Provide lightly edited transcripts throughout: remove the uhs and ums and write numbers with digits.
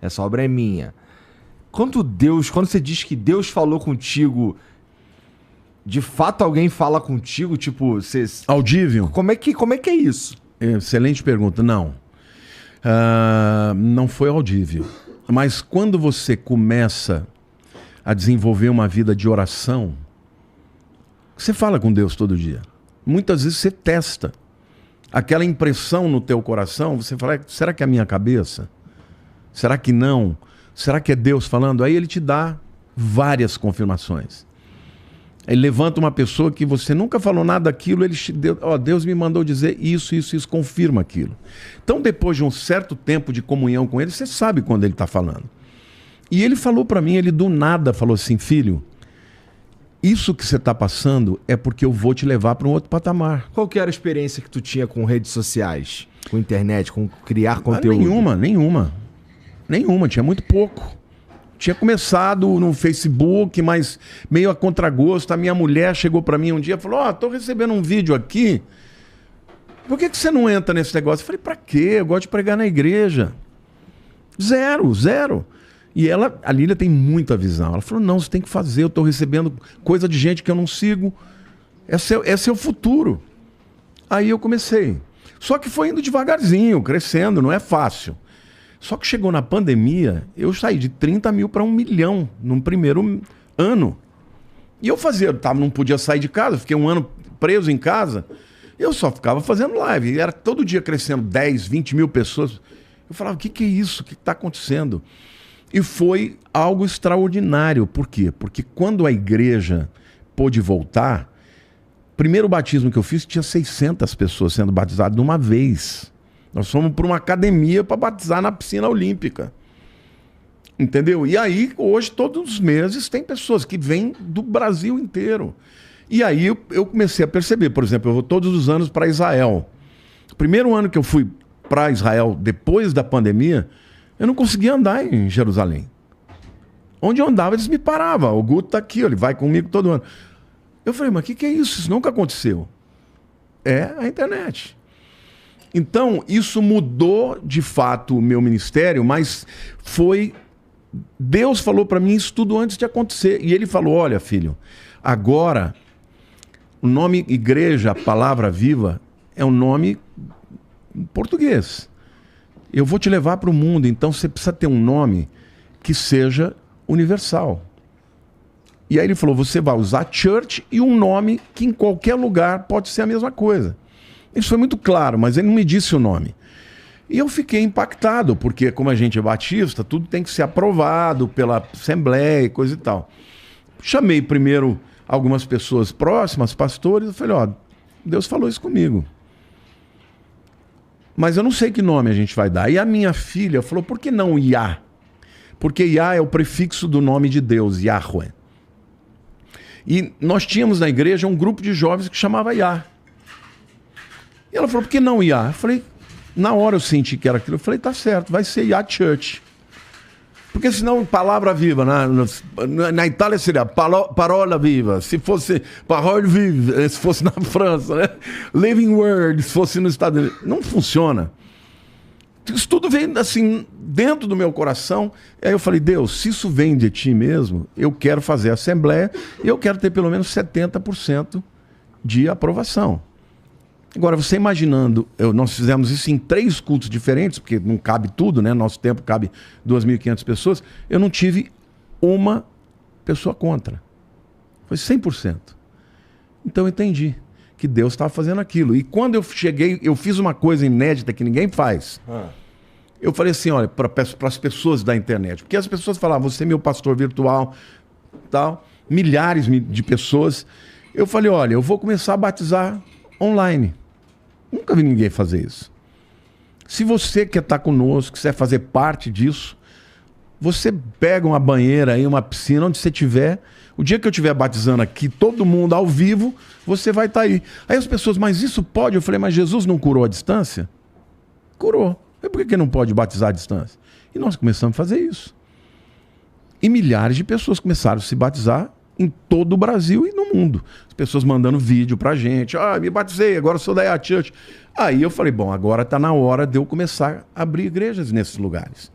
essa obra é minha. Quando você diz que Deus falou contigo, de fato alguém fala contigo, tipo, você... Audível? Como é que é isso? Excelente pergunta. Não. Não foi audível. Mas quando você começa a desenvolver uma vida de oração, você fala com Deus todo dia. Muitas vezes você testa. Aquela impressão no teu coração, você fala, será que é a minha cabeça? Será que não? Será que é Deus falando? Aí ele te dá várias confirmações. Ele levanta uma pessoa que você nunca falou nada daquilo, Deus me mandou dizer isso, confirma aquilo. Então, depois de um certo tempo de comunhão com ele, você sabe quando ele está falando. E ele falou para mim, ele do nada falou assim, filho, isso que você está passando é porque eu vou te levar para um outro patamar. Qual que era a experiência que tu tinha com redes sociais, com internet, com criar conteúdo? Nenhuma, tinha muito pouco. Tinha começado no Facebook, mas meio a contragosto. A minha mulher chegou para mim um dia e falou, tô recebendo um vídeo aqui. Por que você não entra nesse negócio? Eu falei, pra quê? Eu gosto de pregar na igreja. Zero. E a Lília tem muita visão. Ela falou, não, você tem que fazer. Eu tô recebendo coisa de gente que eu não sigo. Esse é o futuro. Aí eu comecei. Só que foi indo devagarzinho, crescendo, não é fácil. Só que chegou na pandemia, eu saí de 30 mil para 1 milhão num primeiro ano. E eu não podia sair de casa, fiquei um ano preso em casa. Eu só ficava fazendo live. E era todo dia crescendo 10, 20 mil pessoas. Eu falava, o que é isso? O que está acontecendo? E foi algo extraordinário. Por quê? Porque quando a igreja pôde voltar, o primeiro batismo que eu fiz tinha 600 pessoas sendo batizadas de uma vez. Nós fomos para uma academia para batizar na piscina olímpica. Entendeu? E aí, hoje, todos os meses, tem pessoas que vêm do Brasil inteiro. E aí eu comecei a perceber, por exemplo, eu vou todos os anos para Israel. O primeiro ano que eu fui para Israel, depois da pandemia, eu não conseguia andar em Jerusalém. Onde eu andava, eles me paravam. O Guto está aqui, ele vai comigo todo ano. Eu falei, mas o que é isso? Isso nunca aconteceu. É a internet. Então, isso mudou, de fato, o meu ministério, mas foi... Deus falou para mim isso tudo antes de acontecer. E ele falou, olha, filho, agora, o nome Igreja, Palavra Viva, é um nome português. Eu vou te levar para o mundo, então você precisa ter um nome que seja universal. E aí ele falou, você vai usar church e um nome que em qualquer lugar pode ser a mesma coisa. Isso foi muito claro, mas ele não me disse o nome. E eu fiquei impactado, porque como a gente é batista, tudo tem que ser aprovado pela Assembleia e coisa e tal. Chamei primeiro algumas pessoas próximas, pastores, eu falei, Deus falou isso comigo. Mas eu não sei que nome a gente vai dar. E a minha filha falou, por que não Yah? Porque Yah é o prefixo do nome de Deus, Yahweh. E nós tínhamos na igreja um grupo de jovens que chamava Yah. E ela falou, por que não Yah? Eu falei, na hora eu senti que era aquilo. Eu falei, tá certo, vai ser Yah Church. Porque senão, palavra viva, na Itália seria parola viva. Se fosse parole vive, se fosse na França, né? Living Word, se fosse nos Estados Unidos. Não funciona. Isso tudo vem assim, dentro do meu coração. Aí eu falei, Deus, se isso vem de ti mesmo, eu quero fazer a assembleia e eu quero ter pelo menos 70% de aprovação. Agora, você imaginando, nós fizemos isso em 3 cultos diferentes, porque não cabe tudo, né? Nosso tempo cabe 2.500 pessoas. Eu não tive uma pessoa contra. Foi 100%. Então eu entendi que Deus estava fazendo aquilo. E quando eu cheguei, eu fiz uma coisa inédita que ninguém faz. Eu falei assim, olha, para as pessoas da internet. Porque as pessoas falavam, você é meu pastor virtual, tal, milhares de pessoas. Eu falei, olha, eu vou começar a batizar online. Nunca vi ninguém fazer isso. Se você quer estar conosco, quiser fazer parte disso, você pega uma banheira aí, uma piscina, onde você estiver. O dia que eu estiver batizando aqui, todo mundo ao vivo, você vai estar aí. Aí as pessoas, mas isso pode? Eu falei, mas Jesus não curou a distância? Curou. E por que não pode batizar à distância? E nós começamos a fazer isso. E milhares de pessoas começaram a se batizar em todo o Brasil e no mundo. As pessoas mandando vídeo pra gente. Me batizei, agora sou da Yah Church. Aí eu falei, bom, agora tá na hora de eu começar a abrir igrejas nesses lugares.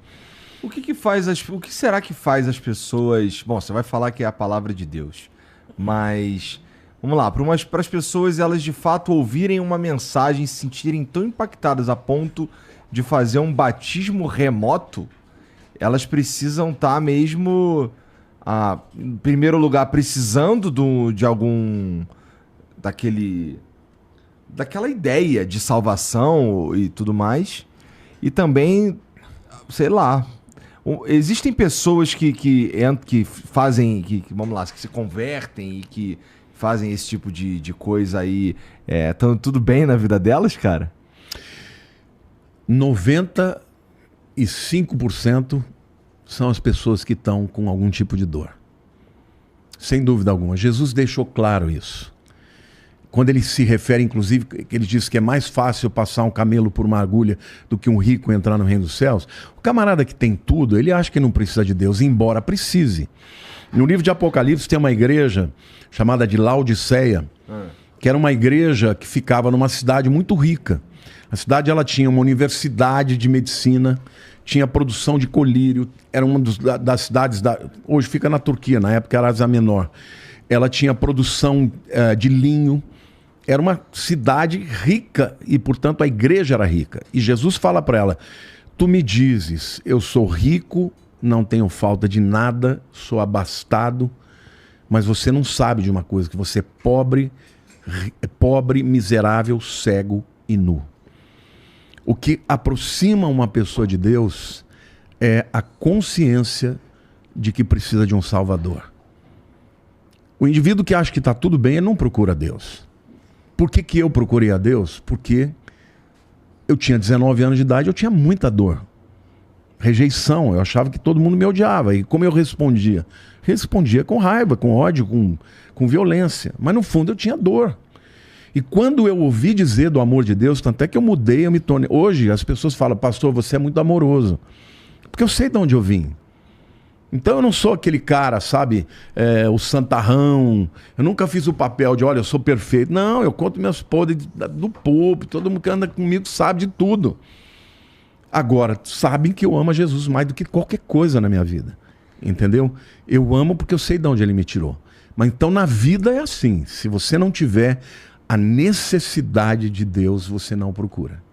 O que faz o que será que faz as pessoas... Bom, você vai falar que é a palavra de Deus, mas... Vamos lá, para as pessoas, elas de fato ouvirem uma mensagem, se sentirem tão impactadas a ponto de fazer um batismo remoto, elas precisam estar mesmo, em primeiro lugar, precisando de algum... daquela ideia de salvação e tudo mais. E também, sei lá, existem pessoas que fazem, vamos lá, que se convertem e que fazem esse tipo de coisa aí, tudo bem na vida delas, cara? 95% são as pessoas que estão com algum tipo de dor. Sem dúvida alguma. Jesus deixou claro isso. Quando ele se refere, inclusive, ele diz que é mais fácil passar um camelo por uma agulha do que um rico entrar no reino dos céus. O camarada que tem tudo, ele acha que não precisa de Deus, embora precise. No livro de Apocalipse tem uma igreja chamada de Laodiceia, que era uma igreja que ficava numa cidade muito rica. A cidade ela tinha uma universidade de medicina, tinha produção de colírio, era uma das cidades, hoje fica na Turquia, na época era a Ásia Menor. Ela tinha produção de linho, era uma cidade rica e, portanto, a igreja era rica. E Jesus fala para ela, tu me dizes, eu sou rico, não tenho falta de nada, sou abastado, mas você não sabe de uma coisa, que você é pobre, miserável, cego e nu. O que aproxima uma pessoa de Deus é a consciência de que precisa de um Salvador. O indivíduo que acha que está tudo bem, ele não procura Deus. Por que eu procurei a Deus? Porque eu tinha 19 anos de idade, eu tinha muita dor. Rejeição, eu achava que todo mundo me odiava. E como eu respondia? Respondia com raiva, com ódio, com violência. Mas no fundo eu tinha dor. E quando eu ouvi dizer do amor de Deus, tanto é que eu mudei, eu me tornei... Hoje as pessoas falam, pastor, você é muito amoroso. Porque eu sei de onde eu vim. Então eu não sou aquele cara, sabe, o santarrão. Eu nunca fiz o papel de, olha, eu sou perfeito. Não, eu conto meus podres do povo. Todo mundo que anda comigo sabe de tudo. Agora, sabem que eu amo a Jesus mais do que qualquer coisa na minha vida. Entendeu? Eu amo porque eu sei de onde ele me tirou. Mas então na vida é assim. Se você não tiver a necessidade de Deus, você não procura.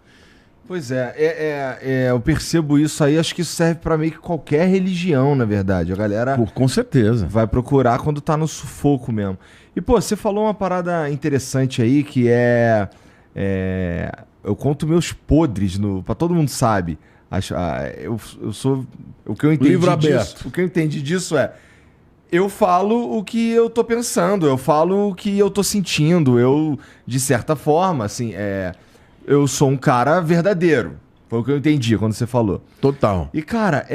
Pois eu percebo isso aí, acho que isso serve pra meio que qualquer religião, na verdade. A galera com certeza vai procurar quando tá no sufoco mesmo. E, pô, você falou uma parada interessante aí, que eu conto meus podres, pra todo mundo sabe. Eu sou... O que eu entendi livro disso, aberto. o que eu entendi disso eu falo o que eu tô pensando, eu falo o que eu tô sentindo. Eu, de certa forma, assim, eu sou um cara verdadeiro. Foi o que eu entendi quando você falou. Total. E, cara,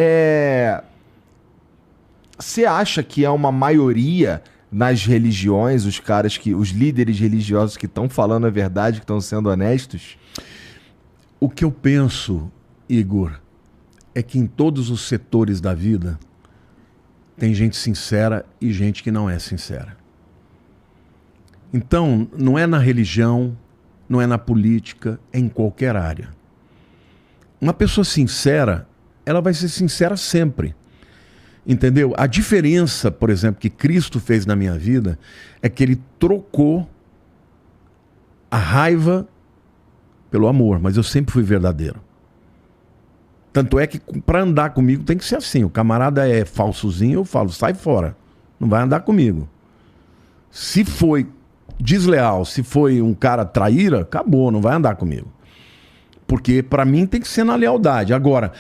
você acha que é uma maioria nas religiões, os líderes religiosos que estão falando a verdade, que estão sendo honestos? O que eu penso, Igor, é que em todos os setores da vida tem gente sincera e gente que não é sincera. Então, não é na religião, não é na política, é em qualquer área. Uma pessoa sincera, ela vai ser sincera sempre. Entendeu? A diferença, por exemplo, que Cristo fez na minha vida é que ele trocou a raiva pelo amor, mas eu sempre fui verdadeiro. Tanto é que para andar comigo tem que ser assim. O camarada é falsozinho, eu falo, sai fora. Não vai andar comigo. Se foi desleal, se foi um cara traíra, acabou, não vai andar comigo. Porque para mim tem que ser na lealdade. Agora,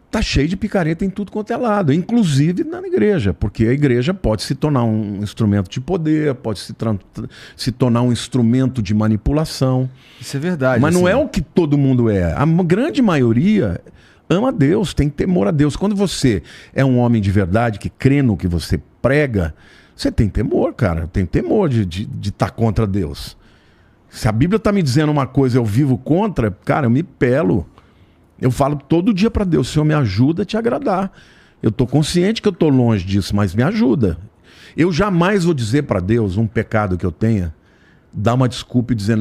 tá cheio de picareta em tudo quanto é lado, inclusive na igreja, porque a igreja pode se tornar um instrumento de poder, pode se tornar um instrumento de manipulação. Isso é verdade. Mas assim, não é o que todo mundo é. A grande maioria ama Deus, tem temor a Deus. Quando você é um homem de verdade, que crê no que você prega, você tem temor, cara. Tem temor de estar contra Deus. Se a Bíblia está me dizendo uma coisa e eu vivo contra, cara, eu me pelo. Eu falo todo dia para Deus, Senhor, me ajuda a te agradar. Eu estou consciente que eu estou longe disso, mas me ajuda. Eu jamais vou dizer para Deus um pecado que eu tenha, dar uma desculpa e dizer,